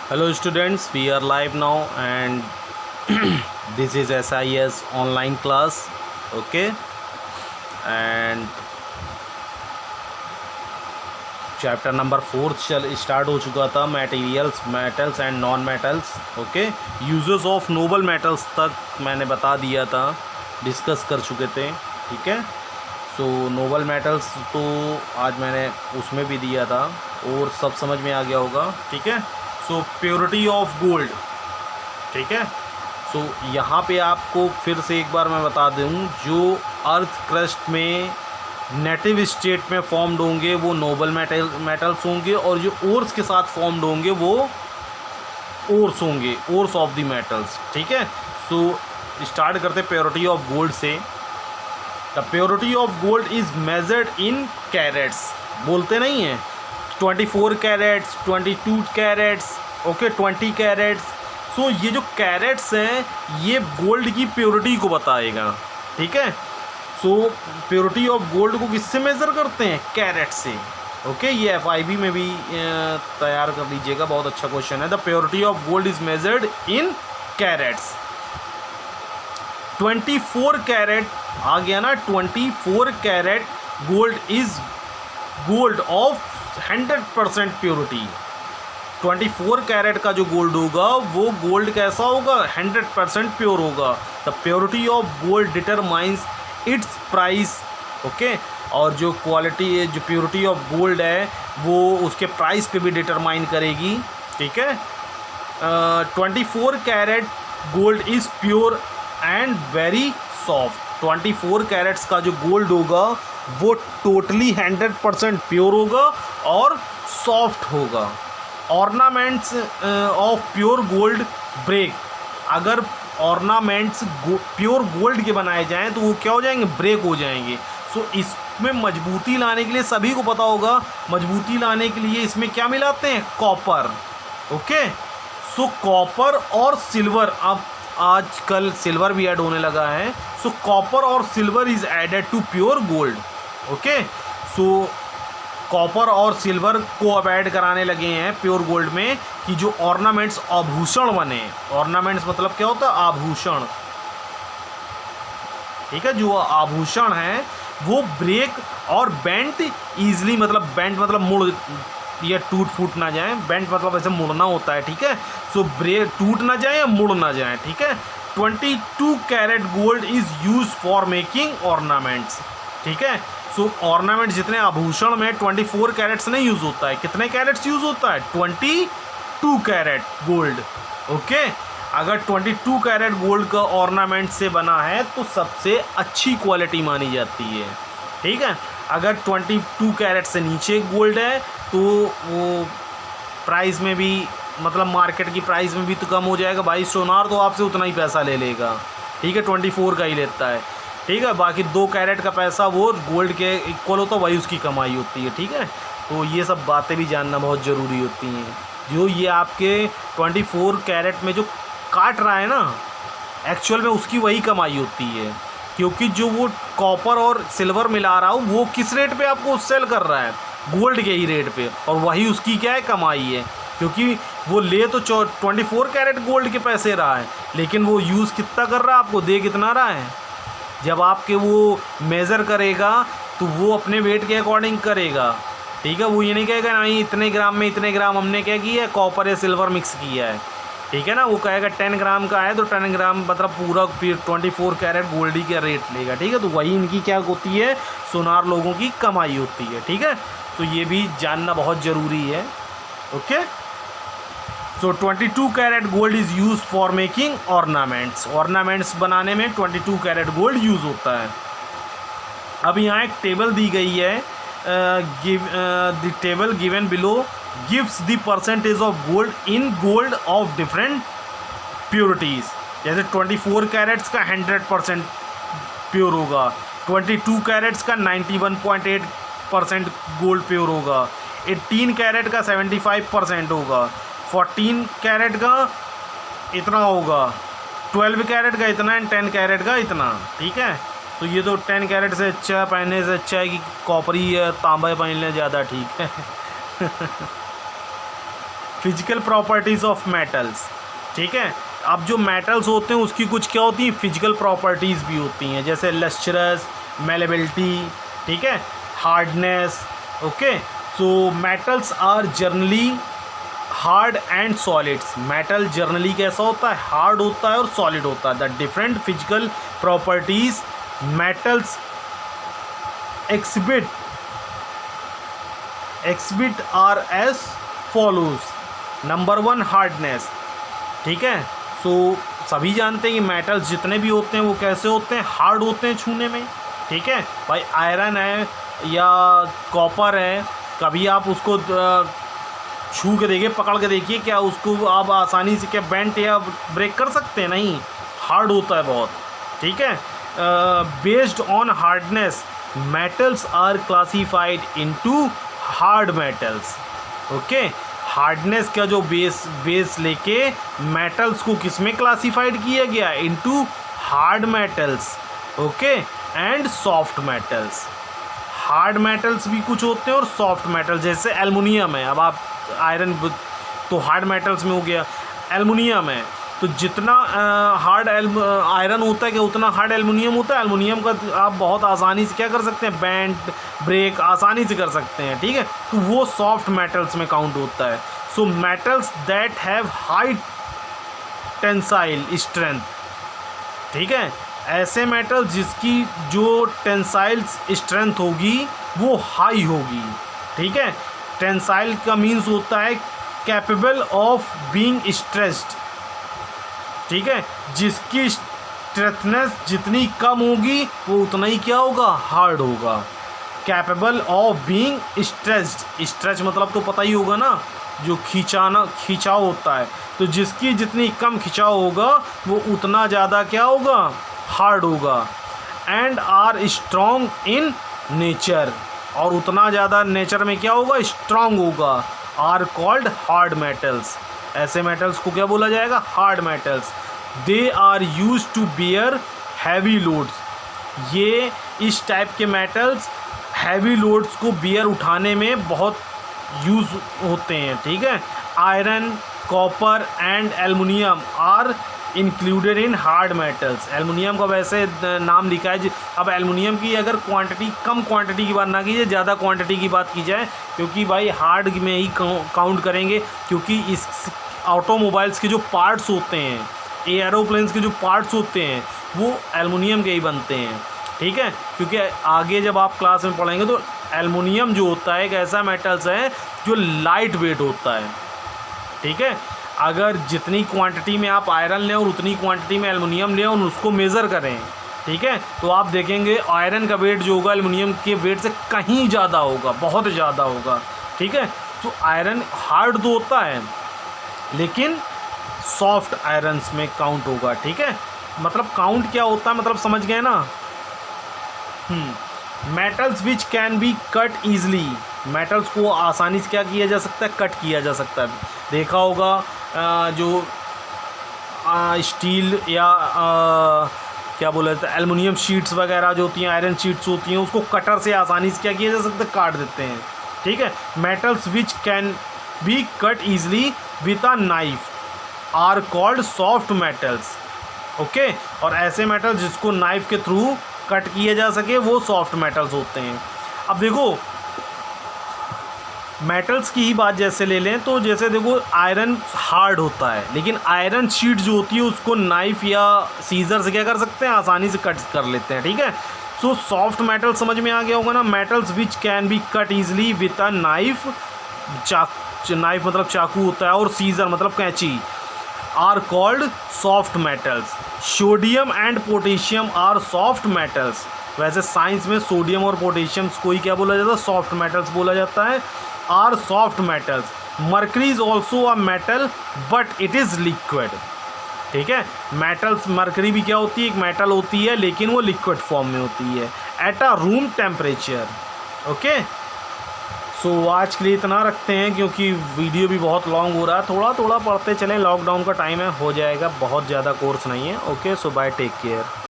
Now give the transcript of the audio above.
Hello students, we are live now and this is SIS online class. Okay, and chapter number 4 start हो चुका था, materials, metals and non metals. Okay, uses of noble metals तक मैंने बता दिया था, discuss कर चुके थे. ठीक है, सो नोबल मेटल्स तो आज मैंने उसमें भी दिया था और सब समझ में आ गया होगा. ठीक है, सो प्योरिटी ऑफ गोल्ड. ठीक है, सो यहाँ पे आपको फिर से एक बार मैं बता दूँ, जो अर्थ क्रस्ट में नेटिव स्टेट में फॉर्म्ड होंगे वो नोबल मेटल्स होंगे, और जो ओर्स के साथ फॉर्म्ड होंगे वो ओर्स होंगे, ओर्स ऑफ द मेटल्स. ठीक है, सो स्टार्ट करते प्योरिटी ऑफ गोल्ड से. The purity of gold is measured in carats. बोलते नहीं हैं 24 carats, 22 carats, okay, 20 carats. So ये जो कैरेट्स हैं ये गोल्ड की प्योरिटी को बताएगा. ठीक है, सो प्योरिटी ऑफ गोल्ड को किससे मेज़र करते हैं? कैरेट से. ओके, ये FIB में भी तैयार कर लीजिएगा, बहुत अच्छा क्वेश्चन है. The purity of gold is measured in carats. 24 carat आ गया ना, 24 carat gold is gold of 100% purity. 24 carat का जो गोल्ड होगा वो गोल्ड कैसा होगा? 100% प्योर होगा. The purity of gold determines it's price. Okay, और जो क्वालिटी, जो प्योरिटी ऑफ गोल्ड है वो उसके प्राइस पे भी डिटरमाइन करेगी. ठीक है, 24 carat gold is pure and very soft. 24 carats का जो गोल्ड होगा वो टोटली 100% प्योर होगा और सॉफ्ट होगा. Ornaments of pure gold break. अगर ऑर्नामेंट्स प्योर गोल्ड के बनाए जाएं तो वो क्या हो जाएंगे? ब्रेक हो जाएंगे. सो इसमें मजबूती लाने के लिए, सभी को पता होगा, मजबूती लाने के लिए इसमें क्या मिलाते हैं? कॉपर. ओके, सो कॉपर और सिल्वर, अब आजकल सिल्वर भी ऐड होने लगा है. सो कॉपर और silver is added to pure gold. Okay, so copper और सिल्वर को अब ऐड कराने लगे हैं प्योर गोल्ड में कि जो ऑर्नामेंट्स, आभूषण बने. ऑर्नामेंट्स मतलब क्या होता है? आभूषण. ठीक है, जो आभूषण हैं वो ब्रेक और बेंट ईजिली, मतलब बेंट मतलब मुड़ या टूट फूट ना जाए. बेंट मतलब ऐसे मुड़ना होता है. ठीक है, सो ब्रेक टूट ना जाए या मुड़ ना जाए. ठीक है, 22 carat gold is use for making ornaments. ठीक है, सो ऑर्नामेंट जितने आभूषण में 24 कैरेट्स नहीं यूज़ होता है. कितने कैरेट्स यूज़ होता है? 22 कैरेट गोल्ड. ओके, अगर 22 कैरेट गोल्ड का ऑर्नामेंट से बना है तो सबसे अच्छी क्वालिटी मानी जाती है. ठीक है, अगर 22 कैरेट से नीचे गोल्ड है तो वो प्राइस में भी, मतलब मार्केट की प्राइस में भी तो कम हो जाएगा. भाई सोनार तो आपसे उतना ही पैसा ले लेगा. ठीक है, 24 का ही लेता है. ठीक है, बाकी 2 कैरेट का पैसा वो गोल्ड के इक्वल होता है, वही उसकी कमाई होती है. ठीक है, तो ये सब बातें भी जानना बहुत ज़रूरी होती हैं. जो ये आपके 24 कैरेट में जो काट रहा है ना, एक्चुअल में उसकी वही कमाई होती है, क्योंकि जो वो कॉपर और सिल्वर मिला रहा हो वो किस रेट पे आपको सेल कर रहा है? गोल्ड के ही रेट पे, और वही उसकी क्या है? कमाई है. क्योंकि वो ले तो 24 कैरेट गोल्ड के पैसे रहा है, लेकिन वो यूज़ कितना कर रहा है, आपको दे कितना रहा है? जब आपके वो मेज़र करेगा तो वो अपने वेट के अकॉर्डिंग करेगा. ठीक है, वो ये नहीं कहेगा नहीं इतने ग्राम में इतने ग्राम हमने क्या किया है, कॉपर या सिल्वर मिक्स किया है. ठीक है ना, वो कहेगा 10 ग्राम का है तो 10 ग्राम मतलब पूरा 24 कैरेट गोल्ड ही का रेट लेगा. ठीक है, तो वही इनकी क्या होती है? सोनार लोगों की कमाई होती है. ठीक है, तो ये भी जानना बहुत ज़रूरी है. Okay, so 22 carat gold is use for making ornaments. Ornaments बनाने में 22 कैरेट गोल्ड यूज़ होता है. अब यहाँ एक टेबल दी गई है, the table given below gives the percentage of gold in gold of different purities. जैसे 24 कैरेट्स का 100% प्योर होगा, 22 कैरेट्स का 91.8% गोल्ड प्योर होगा, 18 कैरेट का 75% होगा, 14 कैरेट का इतना होगा, 12 कैरेट का इतना एंड 10 कैरेट का इतना. ठीक है, तो ये तो 10 कैरेट से अच्छा, पहनने से अच्छा है कि कॉपरी या तांबा पहन लें, ज़्यादा ठीक है. फिजिकल प्रॉपर्टीज़ ऑफ मेटल्स, ठीक है। अब जो मेटल्स होते हैं उसकी कुछ क्या होती है, फिजिकल प्रॉपर्टीज़ भी होती हैं, जैसे लस्ट्रस, मेलेबिलिटी, ठीक है, hardness. Okay, so metals are generally hard and solids. Metal generally कैसा होता है, हार्ड होता है और सॉलिड होता है। The different physical properties metals exhibit are as follows. Number 1 hardness, ठीक है। सो सभी जानते हैं कि मेटल्स जितने भी होते हैं वो कैसे होते हैं, हार्ड होते हैं छूने में, ठीक है। भाई आयरन है या कॉपर है, कभी आप उसको छू के देखिए, पकड़ के देखिए, क्या उसको आप आसानी से क्या बेंट या ब्रेक कर सकते हैं, नहीं, हार्ड होता है बहुत, ठीक है। Based on hardness metals are classified into hard metals. Okay, hardness का जो बेस लेके मेटल्स को किस में क्लासिफाइड किया गया, into hard metals, okay, and soft metals. Hard metals भी कुछ होते हैं और सॉफ्ट मेटल्स, जैसे एल्युमिनियम है, अब आप आयरन तो हार्ड मेटल्स में हो गया, एल्युमिनियम है तो जितना हार्ड आयरन होता है कि उतना हार्ड एल्युमिनियम होता है। एल्युमिनियम का आप बहुत आसानी से क्या कर सकते हैं, बेंट ब्रेक आसानी से कर सकते हैं, ठीक है, तो वो सॉफ्ट मेटल्स में काउंट होता है। So metals that have high tensile strength, ठीक है, ऐसे मेटल जिसकी जो टेंसाइल स्ट्रेंथ होगी वो हाई होगी, ठीक है। टेंसाइल का मीन्स होता है कैपेबल ऑफ बीइंग स्ट्रेस्ड, ठीक है, जिसकी स्ट्रेंथनेस जितनी कम होगी वो उतना ही क्या होगा, हार्ड होगा। Capable of being stressed, stretch मतलब तो पता ही होगा ना, जो खिंचाव होता है, तो जिसकी जितनी कम खिंचाव होगा वो उतना ज़्यादा क्या होगा, हार्ड होगा। And are strong in nature, और उतना ज़्यादा नेचर में क्या होगा, स्ट्रॉन्ग होगा। आर कॉल्ड हार्ड मेटल्स, ऐसे मेटल्स को क्या बोला जाएगा, hard metals. They are use to bear heavy loads, ये इस टाइप के मेटल्स हैवी लोड्स को बियर उठाने में बहुत यूज़ होते हैं, ठीक है। Iron, copper and aluminium are included in hard metals. Aluminium का वैसे नाम लिखा है, अब एल्युमिनियम की अगर क्वांटिटी, कम क्वांटिटी की बात ना कीजिए, ज़्यादा क्वांटिटी की बात की जाए, क्योंकि भाई हार्ड में ही काउंट करेंगे, क्योंकि इस ऑटोमोबाइल्स के जो पार्ट्स होते हैं, एरोप्लेन्स के जो पार्ट्स होते हैं वो एल्युमिनियम के ही बनते हैं, ठीक है। क्योंकि आगे जब आप क्लास में पढ़ेंगे तो एल्युमिनियम जो होता है एक ऐसा मेटल्स है जो लाइट वेट होता है, ठीक है। अगर जितनी क्वांटिटी में आप आयरन लें और उतनी क्वांटिटी में एल्युमिनियम लें और उसको मेज़र करें, ठीक है, तो आप देखेंगे आयरन का वेट जो होगा एल्युमिनियम के वेट से कहीं ज़्यादा होगा, बहुत ज़्यादा होगा, ठीक है। तो आयरन हार्ड तो होता है लेकिन सॉफ्ट आयरन्स में काउंट होगा, ठीक है। मतलब काउंट क्या होता है, मतलब समझ गए ना। Metals which can be cut easily, metals को आसानी से क्या किया जा सकता है, कट किया जा सकता है। देखा होगा जो स्टील या क्या बोला जाता है, एल्युमिनियम शीट्स वगैरह जो होती हैं, आयरन शीट्स होती हैं, उसको कटर से आसानी से क्या किया जा सकता है, काट देते हैं, ठीक है। Metals which can be cut easily with a knife are called soft metals, okay. और ऐसे मेटल जिसको नाइफ के थ्रू कट किए जा सके वो सॉफ्ट मेटल्स होते हैं। अब देखो मेटल्स की ही बात जैसे ले लें तो जैसे देखो आयरन हार्ड होता है, लेकिन आयरन शीट जो होती है उसको नाइफ या सीजर से क्या कर सकते हैं, आसानी से कट कर लेते हैं, ठीक है। सो सॉफ्ट मेटल समझ में आ गया होगा ना, metals which can be cut easily with a knife, knife मतलब चाकू होता है, और सीजर मतलब कैंची, are called soft metals. Sodium and potassium are soft metals. वैसे साइंस में सोडियम और पोटेशियम को ही क्या बोला जाता है, सॉफ्ट मेटल्स बोला जाता है, are soft metals. Mercury is also a metal but it is liquid, ठीक है। मेटल्स, मर्करी भी क्या होती है, एक मेटल होती है लेकिन वो लिक्विड फॉर्म में होती है at a room temperature, okay. So आज के लिए इतना रखते हैं क्योंकि वीडियो भी बहुत लॉन्ग हो रहा है, थोड़ा थोड़ा पढ़ते चलें, लॉकडाउन का टाइम है, हो जाएगा, बहुत ज़्यादा कोर्स नहीं है, ओके। सो बाय, टेक केयर।